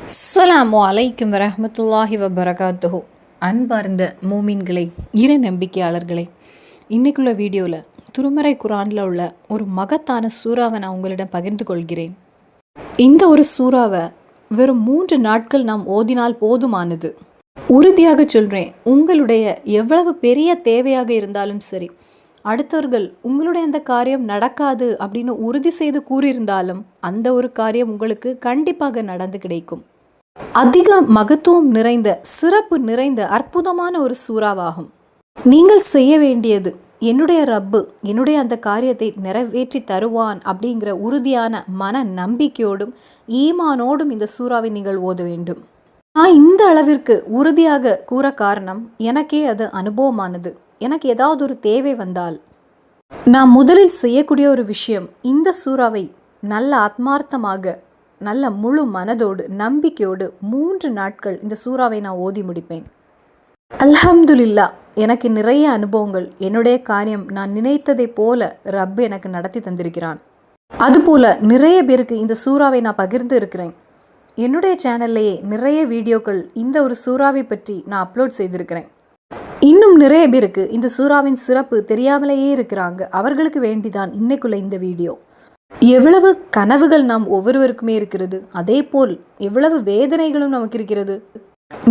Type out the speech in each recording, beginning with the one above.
அஸ்ஸலாமு அலைக்கும் வரஹ்மத்துல்லாஹி வபரகாத்துஹு. அன்பார்ந்த மூமின்களே, இறை நம்பிக்கையாளர்களே, இன்றைக்குள்ள வீடியோவில் திருமறை குரானில் உள்ள ஒரு மகத்தான சூறாவை நான் உங்களிடம் பகிர்ந்து கொள்கிறேன். இந்த ஒரு சூறாவை வெறும் 3 நாட்கள் நாம் ஓதினால் போதுமானது. உறுதியாக சொல்கிறேன், உங்களுடைய எவ்வளவு பெரிய தேவையாக இருந்தாலும் சரி, அடுத்தவர்கள் உங்களுடைய அந்த காரியம் நடக்காது அப்படின்னு உறுதி செய்து கூறியிருந்தாலும் அந்த ஒரு காரியம் உங்களுக்கு கண்டிப்பாக நடந்து கிடைக்கும். அதிக மகத்துவம் நிறைந்த, சிறப்பு நிறைந்த அற்புதமான ஒரு சூறாவாகும். நீங்கள் செய்ய வேண்டியது, என்னுடைய ரப்பு என்னுடைய அந்த காரியத்தை நிறைவேற்றி தருவான் அப்படிங்கிற உறுதியான மன நம்பிக்கையோடும் ஈமானோடும் இந்த சூறாவை நீங்கள் ஓத வேண்டும். நான் இந்த அளவிற்கு உறுதியாக கூற காரணம், எனக்கே அது அனுபவமானது. எனக்கு ஏதாவது ஒரு தேவை வந்தால் நான் முதலில் செய்யக்கூடிய ஒரு விஷயம், இந்த சூறாவை நல்ல ஆத்மார்த்தமாக, நல்ல முழு மனதோடு, நம்பிக்கையோடு 3 நாட்கள் இந்த சூறாவை நான் ஓதி முடிப்பேன். அல்ஹம்துலில்லாஹ், எனக்கு நிறைய அனுபவங்கள், என்னுடைய காரியம் நான் நினைத்ததை போல ரப்பு எனக்கு நடத்தி தந்திருக்கிறான். அதுபோல் நிறைய பேருக்கு இந்த சூறாவை நான் பகிர்ந்து இருக்கிறேன். என்னுடைய சேனல்லையே நிறைய வீடியோக்கள் இந்த ஒரு சூறாவை பற்றி நான் அப்லோட் செய்திருக்கிறேன். இன்னும் நிறைய பேருக்கு இந்த சூறாவின் சிறப்பு தெரியாமலேயே இருக்கிறாங்க. அவர்களுக்கு வேண்டிதான் இன்னைக்குள்ள இந்த வீடியோ. எவ்வளவு கனவுகள் நாம் ஒவ்வொருவருக்குமே இருக்கிறது, அதே போல் எவ்வளவு வேதனைகளும் நமக்கு இருக்கிறது.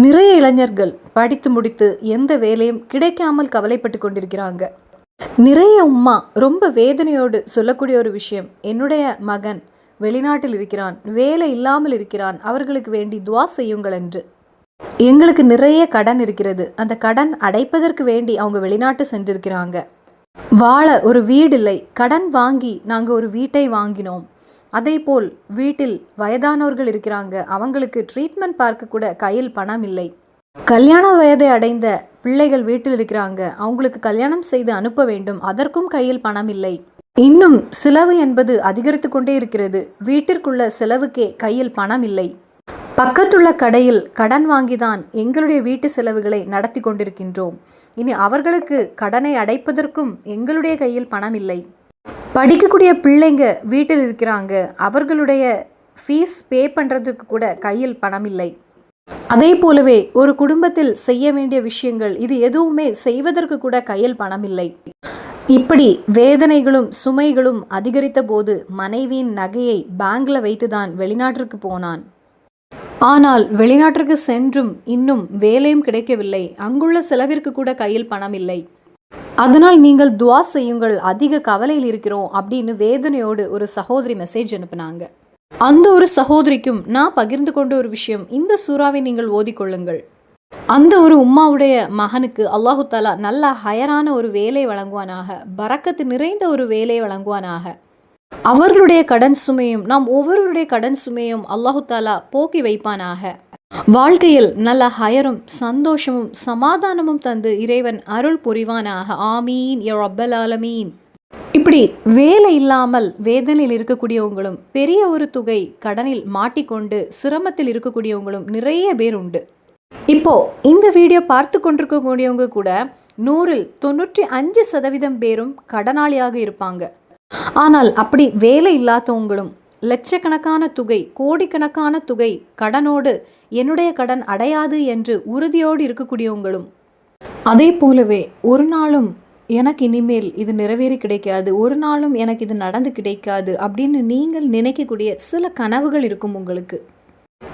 நிறைய இளைஞர்கள் படித்து முடித்து எந்த வேலையும் கிடைக்காமல் கவலைப்பட்டு கொண்டிருக்கிறாங்க. நிறைய உம்மா ரொம்ப வேதனையோடு சொல்லக்கூடிய ஒரு விஷயம், என்னுடைய மகன் வெளிநாட்டில் இருக்கிறான், வேலை இல்லாமல் இருக்கிறான், அவர்களுக்கு வேண்டி துவா செய்யுங்கள் என்று. எங்களுக்கு நிறைய கடன் இருக்கிறது, அந்த கடன் அடைப்பதற்கு வேண்டி அவங்க வெளிநாட்டு சென்றிருக்கிறாங்க. வாழ ஒரு வீடு இல்லை, கடன் வாங்கி நாங்கள் ஒரு வீட்டை வாங்கினோம். அதே போல் வீட்டில் வயதானவர்கள் இருக்கிறாங்க, அவங்களுக்கு ட்ரீட்மெண்ட் பார்க்க கூட கையில் பணம் இல்லை. கல்யாண வயதை அடைந்த பிள்ளைகள் வீட்டில் இருக்கிறாங்க, அவங்களுக்கு கல்யாணம் செய்து அனுப்ப வேண்டும், அதற்கும் கையில் பணம் இல்லை. இன்னும் செலவு என்பது அதிகரித்து கொண்டே இருக்கிறது, வீட்டிற்குள்ள செலவுக்கே கையில் பணம் இல்லை. பக்கத்துள்ள கடையில் கடன் வாங்கிதான் எங்களுடைய வீட்டு செலவுகளை நடத்தி கொண்டிருக்கின்றோம். இனி அவர்களுக்கு கடனை அடைப்பதற்கும் எங்களுடைய கையில் பணம் இல்லை. படிக்கக்கூடிய பிள்ளைங்க வீட்டில் இருக்கிறாங்க, அவர்களுடைய ஃபீஸ் பே பண்ணுறதுக்கு கூட கையில் பணம் இல்லை. அதே போலவே ஒரு குடும்பத்தில் செய்ய வேண்டிய விஷயங்கள், இது எதுவுமே செய்வதற்கு கூட கையில் பணம் இல்லை. இப்படி வேதனைகளும் சுமைகளும் அதிகரித்த போது மனைவியின் நகையை பேங்க்ல வைத்துதான் வெளிநாட்டிற்கு போனான். ஆனால் வெளிநாட்டிற்கு சென்றும் இன்னும் வேலையும் கிடைக்கவில்லை, அங்குள்ள செலவிற்கு கூட கையில் பணம் இல்லை. அதனால் நீங்கள் துவா செய்யுங்கள், அதிக கவலையில் இருக்கிறோம் அப்படின்னு வேதனையோடு ஒரு சகோதரி மெசேஜ் அனுப்புனாங்க. அந்த ஒரு சகோதரிக்கும் நான் பகிர்ந்து கொண்ட ஒரு விஷயம், இந்த சூறாவை நீங்கள் ஓதிக்கொள்ளுங்கள். அந்த ஒரு உம்மாவுடைய மகனுக்கு அல்லாஹு தாலா நல்ல ஹயரான ஒரு வேலை வழங்குவானாக, பரக்கத்து நிறைந்த ஒரு வேலை வழங்குவானாக. அவர்களுடைய கடன் சுமையும் நாம் ஒவ்வொருவருடைய கடன் சுமையும் அல்லாஹு தாலா போக்கி வைப்பானாக. வாழ்க்கையில் நல்ல ஹயரும் சந்தோஷமும் சமாதானமும் தந்து இறைவன் அருள் புரிவானாக. ஆமீன் யா ரப்பல் ஆலமீன். இப்படி வேலை இல்லாமல் வேதனையில் இருக்கக்கூடியவங்களும், பெரிய ஒரு தொகை கடனில் மாட்டிக்கொண்டு சிரமத்தில் இருக்கக்கூடியவங்களும் நிறைய பேர் உண்டு. இப்போ இந்த வீடியோ பார்த்து கொண்டிருக்கக்கூடியவங்க கூட 100ல் 95% பேரும் கடனாளியாக இருப்பாங்க. ஆனால் அப்படி வேலை இல்லாதவங்களும், லட்சக்கணக்கான தொகை, கோடிக்கணக்கான தொகை கடனோடு என்னுடைய கடன் அடையாது என்று உறுதியோடு இருக்கக்கூடியவங்களும், அதே போலவே ஒரு நாளும் எனக்கு இனிமேல் இது நிறைவேறி கிடைக்காது, ஒரு நாளும் எனக்கு இது நடந்து கிடைக்காது அப்படின்னு நீங்கள் நினைக்கக்கூடிய சில கனவுகள் இருக்கும் உங்களுக்கு.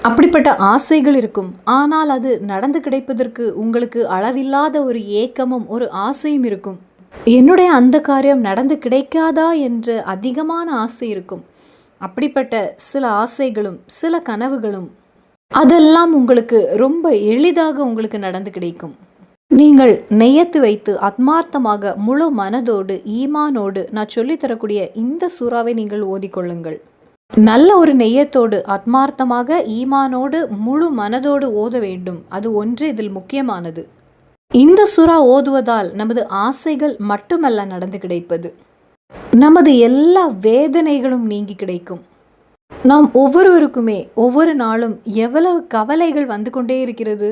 அப்படிப்பட்ட ஆசைகள் இருக்கும், ஆனால் அது நடந்து கிடைப்பதற்கு உங்களுக்கு அளவில்லாத ஒரு ஏக்கமும் ஒரு ஆசையும் இருக்கும். என்னுடைய அந்த காரியம் நடந்து கிடைக்காதா என்ற அதிகமான ஆசை இருக்கும். அப்படிப்பட்ட சில ஆசைகளும் சில கனவுகளும் அதெல்லாம் உங்களுக்கு ரொம்ப எளிதாக உங்களுக்கு நடந்து கிடைக்கும். நீங்கள் நெய்யத்து வைத்து ஆத்மார்த்தமாக முழு மனதோடு ஈமானோடு நான் சொல்லித்தரக்கூடிய இந்த சூறாவை நீங்கள் ஓதிக்கொள்ளுங்கள். நல்ல ஒரு நெய்யத்தோடு ஆத்மார்த்தமாக ஈமானோடு முழு மனதோடு ஓத வேண்டும். அது ஒன்று இதில் முக்கியமானது. இந்த சூறா ஓதுவதால் நமது ஆசைகள் மட்டுமல்ல நடந்து கிடைப்பது, நமது எல்லா வேதனைகளும் நீங்கி கிடைக்கும். நாம் ஒவ்வொருவருக்குமே ஒவ்வொரு நாளும் எவ்வளவு கவலைகள் வந்து கொண்டே இருக்கிறது.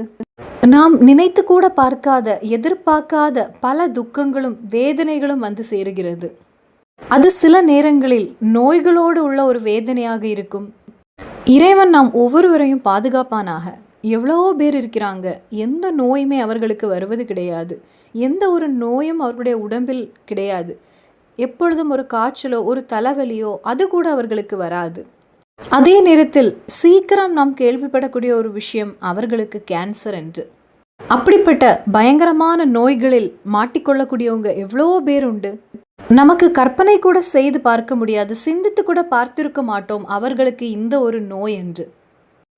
நாம் நினைத்து கூட பார்க்காத, எதிர்பார்க்காத பல துக்கங்களும் வேதனைகளும் வந்து சேருகிறது. அது சில நேரங்களில் நோய்களோடு உள்ள ஒரு வேதனையாக இருக்கும், இறைவன் நாம் ஒவ்வொருவரையும் பாதுகாப்பானாக. எவ்வளவோ பேர் இருக்கிறாங்க, எந்த நோயுமே அவர்களுக்கு வருவது கிடையாது, எந்த ஒரு நோயும் அவர்களுடைய உடம்பில் கிடையாது. எப்பொழுதும் ஒரு காய்ச்சலோ ஒரு தலைவலியோ அது கூட அவர்களுக்கு வராது. அதே நேரத்தில் சீக்கிரம் நாம் கேள்விப்படக்கூடிய ஒரு விஷயம் அவர்களுக்கு கேன்சர் என்று. அப்படிப்பட்ட பயங்கரமான நோய்களில் மாட்டிக்கொள்ளக்கூடியவங்க எவ்வளோ பேர் உண்டு. நமக்கு கற்பனை கூட செய்து பார்க்க முடியாது, சிந்தித்து கூட பார்த்திருக்க மாட்டோம் அவர்களுக்கு இந்த ஒரு நோய் என்று.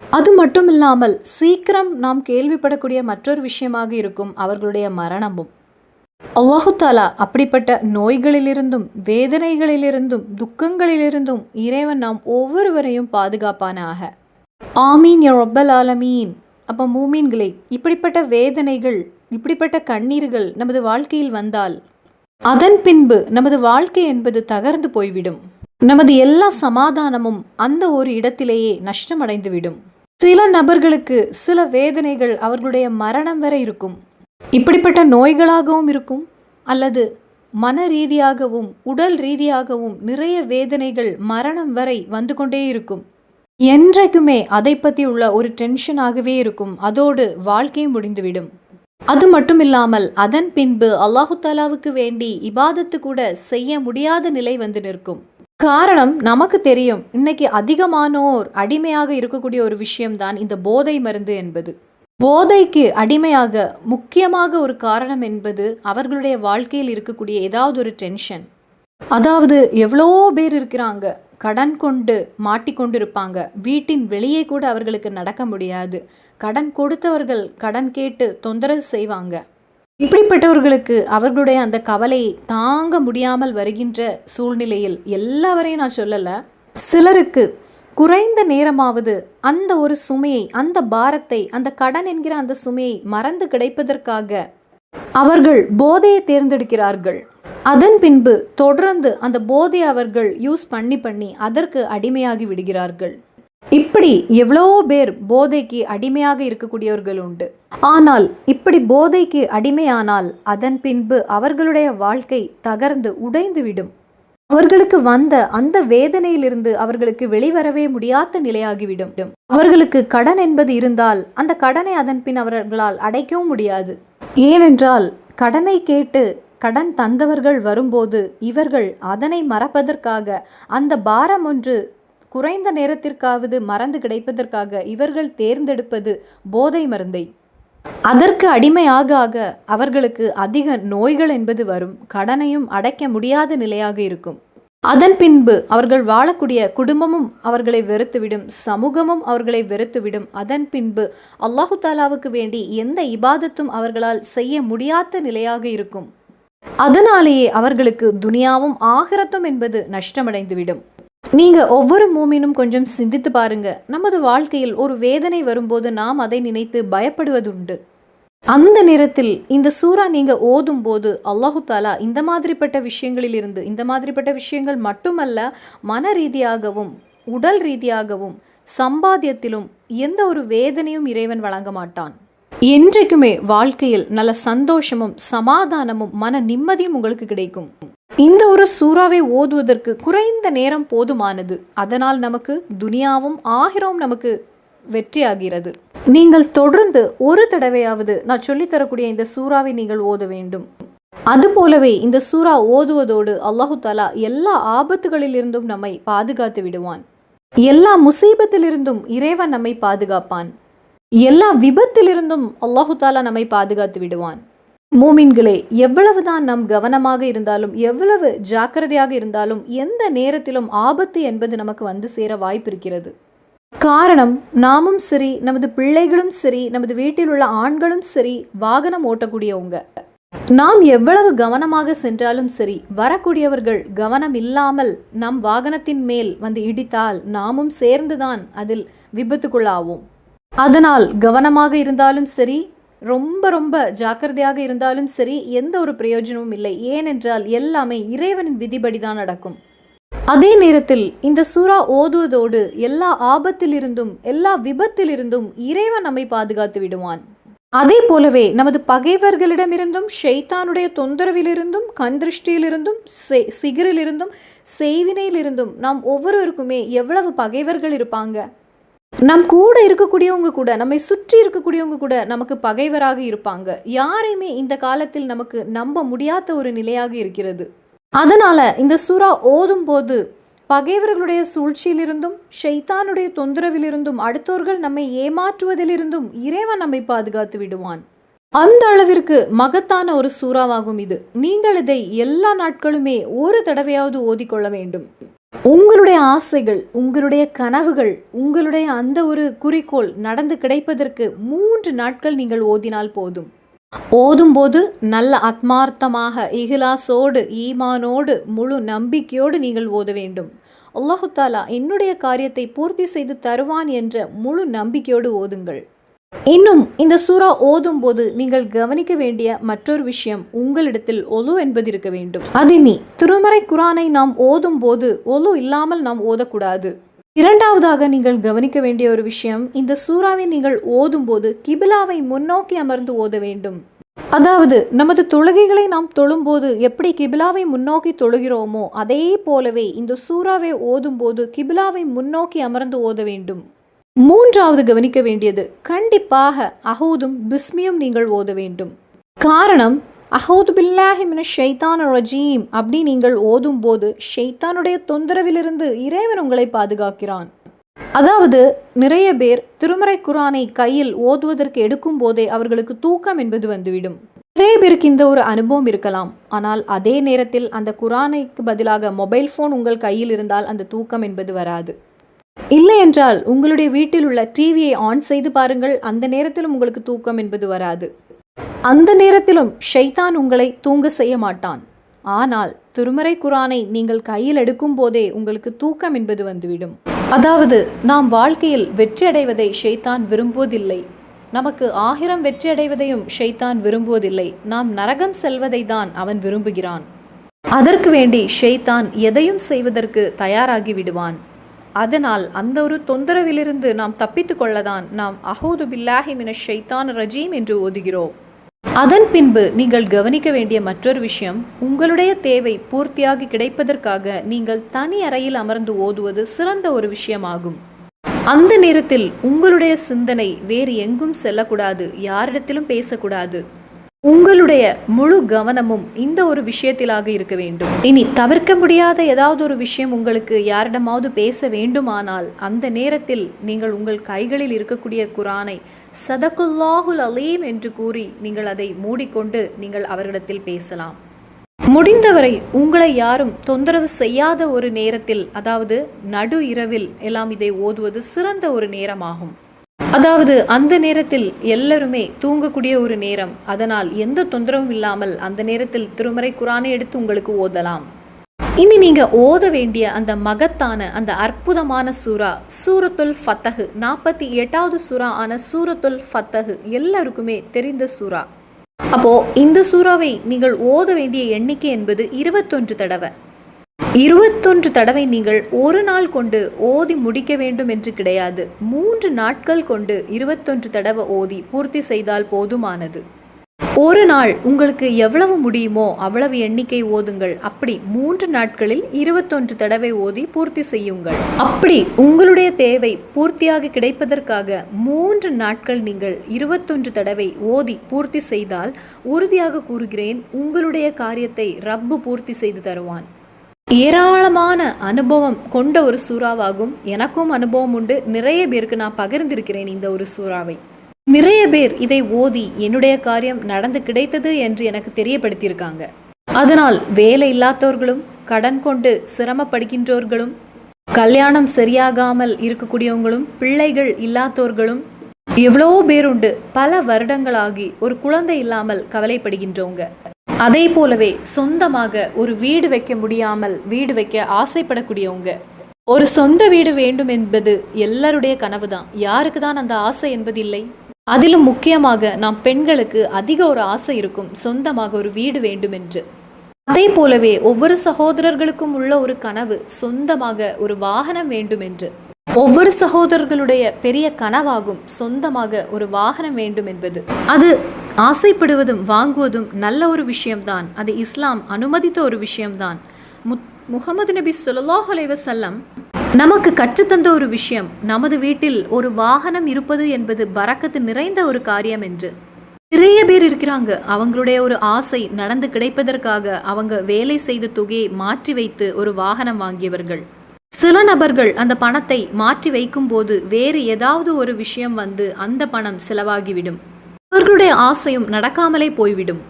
அது மட்டும் இல்லாமல் சீக்கிரம் நாம் கேள்விப்படக்கூடிய மற்றொரு விஷயமாக இருக்கும் அவர்களுடைய மரணமும். அல்லாஹு தாலா அப்படிப்பட்ட நோய்களிலிருந்தும் வேதனைகளிலிருந்தும் துக்கங்களிலிருந்தும் இறைவன் நாம் ஒவ்வொருவரையும் பாதுகாப்பானாக. ஆமீன் யா ரப்பல் ஆலமீன். அப்போ மூமீன்களே, இப்படிப்பட்ட வேதனைகள் இப்படிப்பட்ட கண்ணீர்கள் நமது வாழ்க்கையில் வந்தால் அதன் பின்பு நமது வாழ்க்கை என்பது தகர்ந்து போய்விடும். நமது எல்லா சமாதானமும் அந்த ஒரு இடத்திலேயே நஷ்டமடைந்துவிடும். சில நபர்களுக்கு சில வேதனைகள் அவர்களுடைய மரணம் வரை இருக்கும். இப்படிப்பட்ட நோய்களாகவும் இருக்கும், அல்லது மன ரீதியாகவும் உடல் ரீதியாகவும் நிறைய வேதனைகள் மரணம் வரை வந்து கொண்டே இருக்கும். என்றைக்குமே அதை பற்றி உள்ள ஒரு டென்ஷனாகவே இருக்கும். அதோடு வாழ்க்கையும் முடிந்துவிடும். அது மட்டும் இல்லாமல் அதன் பின்பு அல்லாஹு தாலாவுக்கு வேண்டி இபாதத்து கூட செய்ய முடியாத நிலை வந்து நிற்கும். காரணம் நமக்கு தெரியும், இன்னைக்கு அதிகமானோர் அடிமையாக இருக்கக்கூடிய ஒரு விஷயம்தான் இந்த போதை மருந்து என்பது. போதைக்கு அடிமையாக முக்கியமாக ஒரு காரணம் என்பது அவர்களுடைய வாழ்க்கையில் இருக்கக்கூடிய ஏதாவது ஒரு டென்ஷன். அதாவது எவ்வளோ பேர் இருக்கிறாங்க, கடன் கொண்டு மாட்டிக்கொண்டிருப்பாங்க, வீட்டின் வெளியே கூட அவர்களுக்கு நடக்க முடியாது. கடன் கொடுத்தவர்கள் கடன் கேட்டு தொந்தரவு செய்வாங்க. இப்படிப்பட்டவர்களுக்கு அவர்களுடைய அந்த கவலையை தாங்க முடியாமல் வருகின்ற சூழ்நிலையில், எல்லாவரையும் நான் சொல்லலை, சிலருக்கு குறைந்த நேரமாவது அந்த ஒரு சுமையை, அந்த பாரத்தை, அந்த கடன் என்கிற அந்த சுமையை மறந்து கிடைப்பதற்காக அவர்கள் போதையை தேர்ந்தெடுக்கிறார்கள். அதன் பின்பு தொடர்ந்து அந்த போதையை அவர்கள் யூஸ் பண்ணி அதற்கு அடிமையாகி விடுகிறார்கள். இப்படி எவ்வளோ பேர் போதைக்கு அடிமையாக இருக்கக்கூடியவர்கள் உண்டு. ஆனால் இப்படி போதைக்கு அடிமையானால் அதன் பின்பு அவர்களுடைய வாழ்க்கை தகர்ந்து உடைந்துவிடும். அவர்களுக்கு வந்த அந்த வேதனையிலிருந்து அவர்களுக்கு வெளிவரவே முடியாத நிலையாகிவிடும். அவர்களுக்கு கடன் என்பது இருந்தால் அந்த கடனை அதன் பின் அவர்களால் அடைக்கவும் முடியாது. ஏனென்றால் கடனை கேட்டு கடன் தந்தவர்கள் வரும்போது இவர்கள் அதனை மறப்பதற்காக, அந்த பாரம் ஒன்று குறைந்த நேரத்திற்காவது மறந்து கிடைப்பதற்காக இவர்கள் தேர்ந்தெடுப்பது போதை மருந்தை. அதற்கு அடிமையாக ஆக அவர்களுக்கு அதிக நோய்கள் என்பது வரும். கடனையும் அடைக்க முடியாத நிலையாக இருக்கும். அதன் பின்பு அவர்கள் வாழக்கூடிய குடும்பமும் அவர்களை வெறுத்துவிடும், சமூகமும் அவர்களை வெறுத்துவிடும். அதன் பின்பு அல்லாஹு தாலாவுக்கு வேண்டி எந்த இபாதத்தும் அவர்களால் செய்ய முடியாத நிலையாக இருக்கும். அதனாலேயே அவர்களுக்கு துனியாவும் ஆகிரத்தும் என்பது நஷ்டமடைந்துவிடும். நீங்க ஒவ்வொரு மூமினும் கொஞ்சம் சிந்தித்து பாருங்க. நமது வாழ்க்கையில் ஒரு வேதனை வரும்போது நாம் அதை நினைத்து பயப்படுவதுண்டு. அந்த நேரத்தில் இந்த சூரா நீங்க ஓதும் போது அல்லாஹு தாலா இந்த மாதிரிப்பட்ட விஷயங்களிலிருந்து, இந்த மாதிரிப்பட்ட விஷயங்கள் மட்டுமல்ல, மன ரீதியாகவும் உடல் ரீதியாகவும் சம்பாத்தியத்திலும் எந்த ஒரு வேதனையும் இறைவன் வழங்க மாட்டான். என்றைக்குமே வாழ்க்கையில் நல்ல சந்தோஷமும் சமாதானமும் மன நிம்மதியும் உங்களுக்கு கிடைக்கும். இந்த ஒரு சூறாவை ஓதுவதற்கு குறைந்த நேரம் போதுமானது. அதனால் நமக்கு துனியாவும் ஆகிரமும் நமக்கு வெற்றியாகிறது. நீங்கள் தொடர்ந்து ஒரு தடவையாவது நான் சொல்லித்தரக்கூடிய இந்த சூறாவை நீங்கள் ஓத வேண்டும். அதுபோலவே இந்த சூறா ஓதுவதோடு அல்லாஹு தாலா எல்லா ஆபத்துகளிலிருந்தும் நம்மை பாதுகாத்து விடுவான். எல்லா முசீபத்திலிருந்தும் இறைவன் நம்மை பாதுகாப்பான். எல்லா விபத்திலிருந்தும் அல்லாஹு தாலா நம்மை பாதுகாத்து விடுவான். மூமின்களே, எவ்வளவுதான் நாம் கவனமாக இருந்தாலும், எவ்வளவு ஜாக்கிரதையாக இருந்தாலும், எந்த நேரத்திலும் ஆபத்து என்பது நமக்கு வந்து சேர வாய்ப்பு இருக்கிறது. காரணம், நாமும் சரி, நமது பிள்ளைகளும் சரி, நமது வீட்டில் உள்ள ஆண்களும் சரி, வாகனம் ஓட்டக்கூடியவங்க. நாம் எவ்வளவு கவனமாக சென்றாலும் சரி, வரக்கூடியவர்கள் கவனம் இல்லாமல் நம் வாகனத்தின் மேல் வந்து இடித்தால் நாமும் சேர்ந்துதான் அதில் விபத்துக்குள்ளாவோம். அதனால் கவனமாக இருந்தாலும் சரி, ரொம்ப ஜாக்கிரதையாக இருந்தாலும் சரி, எந்த ஒரு பிரயோஜனமும் இல்லை. ஏனென்றால் எல்லாமே இறைவனின் விதிபடிதான் நடக்கும். அதே நேரத்தில் இந்த சூரா ஓதுவதோடு எல்லா ஆபத்திலிருந்தும் எல்லா விபத்திலிருந்தும் இறைவன் நம்மை பாதுகாத்து விடுவான். அதே போலவே நமது பகைவர்களிடமிருந்தும், ஷைத்தானுடைய தொந்தரவிலிருந்தும், கண் திருஷ்டியிலிருந்தும், சிகரிலிருந்தும், செய்வினையிலிருந்தும் நாம் ஒவ்வொருவருக்குமே எவ்வளவு பகைவர்கள் இருப்பாங்க. நம் கூட இருக்கக்கூடியவங்க கூட, நம்மை சுற்றி இருக்கக்கூடியவங்க கூட நமக்கு பகைவராக இருப்பாங்க. யாரையுமே இந்த காலத்தில் நமக்கு நம்ப முடியாத ஒரு நிலையாக இருக்கிறது. அதனால இந்த சூரா ஓதும் போது பகைவர்களுடைய சூழ்ச்சியிலிருந்தும், ஷைத்தானுடைய தொந்தரவிலிருந்தும், அடுத்தவர்கள் நம்மை ஏமாற்றுவதிலிருந்தும் இறைவன் நம்மை பாதுகாத்து விடுவான். அந்த அளவிற்கு மகத்தான ஒரு சூறாவாகும் இது. நீங்கள் இதை எல்லா நாட்களுமே ஒரு தடவையாவது ஓதிக்கொள்ள வேண்டும். உங்களுடைய ஆசைகள், உங்களுடைய கனவுகள், உங்களுடைய அந்த ஒரு குறிக்கோள் நடந்து கிடைப்பதற்கு 3 நாட்கள் நீங்கள் ஓதினால் போதும். ஓதும்போது நல்ல ஆத்மார்த்தமாக, இஹ்லாஸோடு, ஈமானோடு, முழு நம்பிக்கையோடு நீங்கள் ஓத வேண்டும். அல்லாஹு தாலா என்னுடைய காரியத்தை பூர்த்தி செய்து தருவான் என்ற முழு நம்பிக்கையோடு ஓதுங்கள். இன்னும் இந்த சூரா ஓதும் போது நீங்கள் கவனிக்க வேண்டிய மற்றொரு விஷயம், உங்களிடத்தில் ஒலு என்பது இருக்க வேண்டும். அதினி திருமறை குரானை நாம் ஓதும் போது ஒலு இல்லாமல் நாம் ஓதக்கூடாது. இரண்டாவதாக நீங்கள் கவனிக்க வேண்டிய ஒரு விஷயம், இந்த சூறாவை நீங்கள் ஓதும் போது கிபிலாவை முன்னோக்கி அமர்ந்து ஓத வேண்டும். அதாவது நமது தொழுகைகளை நாம் தொழும்போது எப்படி கிபிலாவை முன்னோக்கி தொழுகிறோமோ அதே போலவே இந்த சூறாவை ஓதும் போது கிபிலாவை முன்னோக்கி அமர்ந்து ஓத வேண்டும். மூன்றாவது கவனிக்க வேண்டியது, கண்டிப்பாக அஹூதும் பிஸ்மியும் நீங்கள் ஓத வேண்டும். காரணம், அஹூது பில்லாஹி மினஷ் ஷைத்தானிர் ரஜீம் அப்படி நீங்கள் ஓதும் போது ஷைத்தானுடைய தொந்தரவிலிருந்து இறைவன் உங்களை பாதுகாக்கிறான். அதாவது நிறைய பேர் திருமறை குரானை கையில் ஓதுவதற்கு எடுக்கும் போதே அவர்களுக்கு தூக்கம் என்பது வந்துவிடும். நிறைய பேருக்கு இந்த ஒரு அனுபவம் இருக்கலாம். ஆனால் அதே நேரத்தில் அந்த குரானைக்கு பதிலாக மொபைல் ஃபோன் உங்கள் கையில் இருந்தால் அந்த தூக்கம் என்பது வராது. இல்லை என்றால் உங்களுடைய வீட்டில் உள்ள டிவியை ஆன் செய்து பாருங்கள், அந்த நேரத்திலும் உங்களுக்கு தூக்கம் என்பது வராது. அந்த நேரத்திலும் ஷைத்தான் உங்களை தூங்க செய்ய மாட்டான். ஆனால் திருமறை குரானை நீங்கள் கையில் எடுக்கும் போதே உங்களுக்கு தூக்கம் என்பது வந்துவிடும். அதாவது நாம் வாழ்க்கையில் வெற்றி அடைவதை ஷைத்தான் விரும்புவதில்லை. நமக்கு ஆயிரம் வெற்றி அடைவதையும் ஷைத்தான் விரும்புவதில்லை. நாம் நரகம் செல்வதை தான் அவன் விரும்புகிறான். அதற்கு வேண்டி ஷைத்தான் எதையும் செய்வதற்கு தயாராகி விடுவான். அதனால் அந்த ஒரு தொந்தரவிலிருந்து நாம் தப்பித்து கொள்ளதான் நாம் அஹூது பில்லாஹி மினஷ் ஷைத்தானிர் ரஜீம் என்று ஓதுகிறோம். அதன் பின்பு நீங்கள் கவனிக்க வேண்டிய மற்றொரு விஷயம், உங்களுடைய தேவை பூர்த்தியாகி கிடைப்பதற்காக நீங்கள் தனி அறையில் அமர்ந்து ஓதுவது சிறந்த ஒரு விஷயமாகும். அந்த நேரத்தில் உங்களுடைய சிந்தனை வேறு எங்கும் செல்லக்கூடாது, யாரிடத்திலும் பேசக்கூடாது. உங்களுடைய முழு கவனமும் இந்த ஒரு விஷயத்திலாக இருக்க வேண்டும். இனி தவிர்க்க முடியாத ஏதாவது ஒரு விஷயம் உங்களுக்கு யாரிடமாவது பேச வேண்டுமானால் அந்த நேரத்தில் நீங்கள் உங்கள் கைகளில் இருக்கக்கூடிய குரானை சதகுல்லாஹுல் அலீம் என்று கூறி நீங்கள் அதை மூடிக்கொண்டு நீங்கள் அவரிடத்தில் பேசலாம். முடிந்தவரை உங்களை யாரும் தொந்தரவு செய்யாத ஒரு நேரத்தில், அதாவது நடு இரவில் எல்லாம் இதை ஓதுவது சிறந்த ஒரு நேரமாகும். அதாவது அந்த நேரத்தில் எல்லாருமே தூங்கக்கூடிய ஒரு நேரம். அதனால் எந்த தொந்தரவும் இல்லாமல் அந்த நேரத்தில் திருமறை குரானை எடுத்து உங்களுக்கு ஓதலாம். இனி நீங்க ஓத வேண்டிய அந்த மகத்தான அந்த அற்புதமான சூரா சூரத்துல் ஃபத்தஹ், 48வது சூரா ஆன சூரத்துல் ஃபத்தஹ் எல்லாருக்குமே தெரிந்த சூரா. அப்போ இந்த சூறாவை நீங்கள் ஓத வேண்டிய எண்ணிக்கை என்பது 21 தடவை. 21 தடவை நீங்கள் ஒரு நாள் கொண்டு ஓதி முடிக்க வேண்டும் என்று கிடையாது. 3 நாட்கள் கொண்டு 21 தடவை ஓதி பூர்த்தி செய்தால் போதுமானது. ஒரு நாள் உங்களுக்கு எவ்வளவு முடியுமோ அவ்வளவு எண்ணிக்கை ஓதுங்கள். அப்படி 3 நாட்களில் 21 தடவை ஓதி பூர்த்தி செய்யுங்கள். அப்படி உங்களுடைய தேவை பூர்த்தியாக கிடைப்பதற்காக 3 நாட்கள் நீங்கள் 21 தடவை ஓதி பூர்த்தி செய்தால் உறுதியாக கூறுகிறேன், உங்களுடைய காரியத்தை ரப்பு பூர்த்தி செய்து தருவான். ஏராளமான அனுபவம் கொண்ட ஒரு சூறாவாகும். எனக்கும் அனுபவம் உண்டு. நிறைய பேருக்கு நான் பகிர்ந்திருக்கிறேன் இந்த ஒரு சூறாவை. நிறைய பேர் இதை ஓதி என்னுடைய காரியம் நடந்து கிடைத்தது என்று எனக்கு தெரியப்படுத்தியிருக்காங்க. அதனால் வேலை இல்லாதவர்களும், கடன் கொண்டு சிரமப்படுகின்றவர்களும், கல்யாணம் சரியாகாமல் இருக்கக்கூடியவங்களும், பிள்ளைகள் இல்லாதவர்களும் எவ்வளோ பேருண்டு. பல வருடங்களாகி ஒரு குழந்தை இல்லாமல் கவலைப்படுகின்றவங்க. அதே போலவே சொந்தமாக ஒரு வீடு வைக்க முடியாமல் வீடு வைக்க ஆசைப்படக்கூடியவங்க. ஒரு சொந்த வீடு வேண்டும் என்பது எல்லாருடைய கனவு தான். யாருக்கு தான் அந்த ஆசை என்பது இல்லை? அதிலும் முக்கியமாக நாம் பெண்களுக்கு அதிக ஒரு ஆசை இருக்கும், சொந்தமாக ஒரு வீடு வேண்டும் என்று. அதே போலவே ஒவ்வொரு சகோதரர்களுக்கும் உள்ள ஒரு கனவு, சொந்தமாக ஒரு வாகனம் வேண்டும் என்று. ஒவ்வொரு சகோதரர்களுடைய பெரிய கனவாகும் சொந்தமாக ஒரு வாகனம் வேண்டும் என்பது. அது ஆசைப்படுவதும் வாங்குவதும் நல்ல ஒரு விஷயம்தான். அது இஸ்லாம் அனுமதித்த ஒரு விஷயம்தான். முஹம்மது நபி ஸல்லல்லாஹு அலைஹி வஸல்லம் நமக்கு கற்றுத்தந்த ஒரு விஷயம், நமது வீட்டில் ஒரு வாகனம் இருப்பது என்பது பரக்கத்து நிறைந்த ஒரு காரியம் என்று. நிறைய பேர் இருக்கிறாங்க, அவங்களுடைய ஒரு ஆசை நடந்து கிடைப்பதற்காக அவங்க வேலை செய்த தொகையை மாற்றி வைத்து ஒரு வாகனம் வாங்கியவர்கள். சில நபர்கள் அந்த பணத்தை மாற்றி வைக்கும் போது வேறு ஏதாவது ஒரு விஷயம் வந்து அந்த பணம் செலவாகிவிடும். அவர்களுடைய ஆசையும் நடக்காமலே போய்விடும்.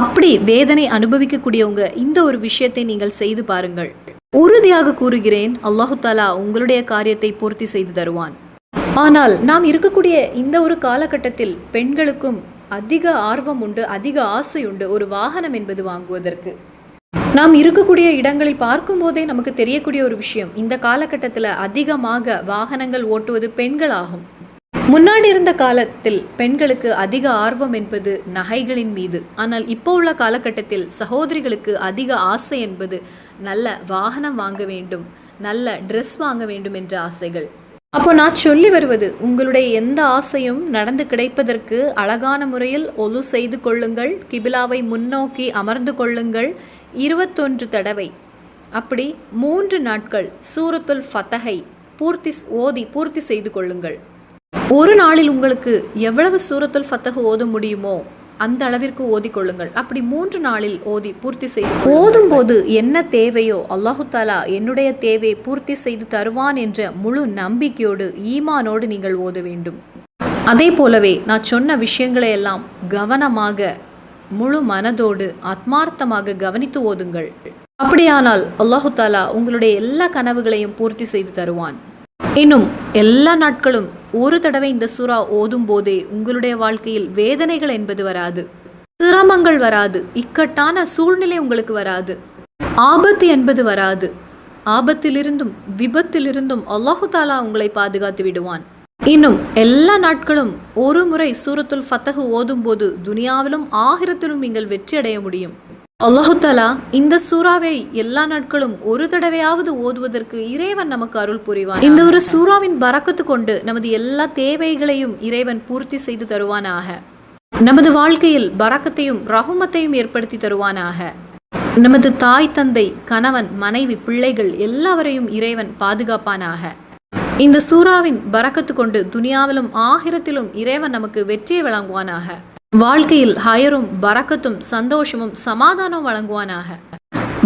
அப்படி வேதனை அனுபவிக்கக்கூடியவங்க இந்த ஒரு விஷயத்தை நீங்கள் செய்து பாருங்கள். உறுதியாக கூறுகிறேன், அல்லாஹு தாலா உங்களுடைய காரியத்தை பூர்த்தி செய்து தருவான். ஆனால் நாம் இருக்கக்கூடிய இந்த ஒரு காலகட்டத்தில் பெண்களுக்கும் அதிக ஆர்வம் உண்டு, அதிக ஆசை உண்டு ஒரு வாகனம் என்பது வாங்குவதற்கு. நாம் இருக்கக்கூடிய இடங்களில் பார்க்கும் போதே நமக்கு தெரியக்கூடிய ஒரு விஷயம், இந்த காலகட்டத்தில் அதிகமாக வாகனங்கள் ஓட்டுவது பெண்கள் ஆகும். முன்னாடி இருந்த காலத்தில் பெண்களுக்கு அதிக ஆர்வம் என்பது நகைகளின் மீது. ஆனால் இப்போ உள்ள காலகட்டத்தில் சகோதரிகளுக்கு அதிக ஆசை என்பது நல்ல வாகனம் வாங்க வேண்டும், நல்ல ட்ரெஸ் வாங்க வேண்டும் என்ற ஆசைகள். அப்போ நான் சொல்லி வருவது, உங்களுடைய எந்த ஆசையும் நடந்து கிடைப்பதற்கு அழகான முறையில் ஒலு செய்து கொள்ளுங்கள், கிபிலாவை முன்னோக்கி அமர்ந்து கொள்ளுங்கள் 21 தடவை. அப்படி 3 நாட்கள் சூரத்துல் ஃபத்தஹை பூர்த்தி செய்து கொள்ளுங்கள். ஒரு நாளில் உங்களுக்கு எவ்வளவு சூரத்துல் ஃபத்தஹ் ஓத முடியுமோ அந்த அளவிற்கு ஓதிக்கொள்ளுங்கள். அப்படி 3 நாளில் ஓதி பூர்த்தி செய்து ஓதும் போது என்ன தேவையோ அல்லாஹு தாலா என்னுடைய தேவையை பூர்த்தி செய்து தருவான் என்ற முழு நம்பிக்கையோடு ஈமானோடு நீங்கள் ஓத வேண்டும். அதே போலவே நான் சொன்ன விஷயங்களை எல்லாம் கவனமாக முழு மனதோடு ஆத்மார்த்தமாக கவனித்து ஓதுங்கள். அப்படியானால் அல்லாஹு தாலா உங்களுடைய எல்லா கனவுகளையும் பூர்த்தி செய்து தருவான். இன்னும் எல்லா நாட்களும் ஒரு தடவை இந்த சூரா ஓதும் போதே உங்களுடைய வாழ்க்கையில் வேதனைகள் என்பது வராது, சிரமங்கள் வராது, இக்கட்டான சூழ்நிலை உங்களுக்கு வராது, ஆபத்து என்பது வராது. ஆபத்திலிருந்தும் விபத்திலிருந்தும் அல்லாஹு தாலா உங்களை பாதுகாத்து விடுவான். இன்னும் எல்லா நாட்களும் ஒரு முறை சூரத்துல் ஃபத்தஹ் ஓதும் போது துனியாவிலும் ஆகிரத்திலும் நீங்கள் வெற்றி அடைய முடியும். அல்லாஹு தாலா இந்த சூறாவை எல்லா நாட்களும் ஒரு தடவையாவது ஓதுவதற்கு இறைவன் நமக்கு அருள் புரிவான். இந்த ஒரு சூறாவின் பரக்கத்து கொண்டு நமது எல்லா தேவைகளையும் இறைவன் பூர்த்தி செய்து தருவானாக. நமது வாழ்க்கையில் பரக்கத்தையும் ரஹ்மத்தையும் ஏற்படுத்தி தருவானாக. நமது தாய் தந்தை கணவன் மனைவி பிள்ளைகள் எல்லாவரையும் இறைவன் பாதுகாப்பானாக. இந்த சூறாவின் பரக்கத்து கொண்டு துனியாவிலும் ஆகிரத்திலும் இறைவன் நமக்கு வெற்றியை வழங்குவானாக. வாழ்க்கையில் ஹயரும் பரக்கத்தும் சந்தோஷமும் சமாதானம் வழங்குவானாக.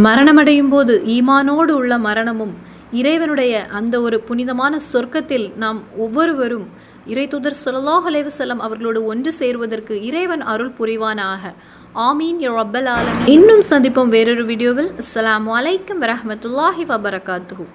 மரணமடையும் போது ஈமானோடு உள்ள மரணமும் இறைவனுடைய அந்த ஒரு புனிதமான சொர்க்கத்தில் நாம் ஒவ்வொருவரும் இறை தூதர் ஸல்லல்லாஹு அலைஹி வஸல்லம் அவர்களோடு ஒன்று சேருவதற்கு இறைவன் அருள் புரிவானாக. ஆமீன் யா ரப்பல் ஆலமீன். இன்னும் சந்திப்போம் வேறொரு வீடியோவில். அஸ்ஸலாமு அலைக்கும் வரஹ்மத்துல்லாஹி வபரகாத்துஹு.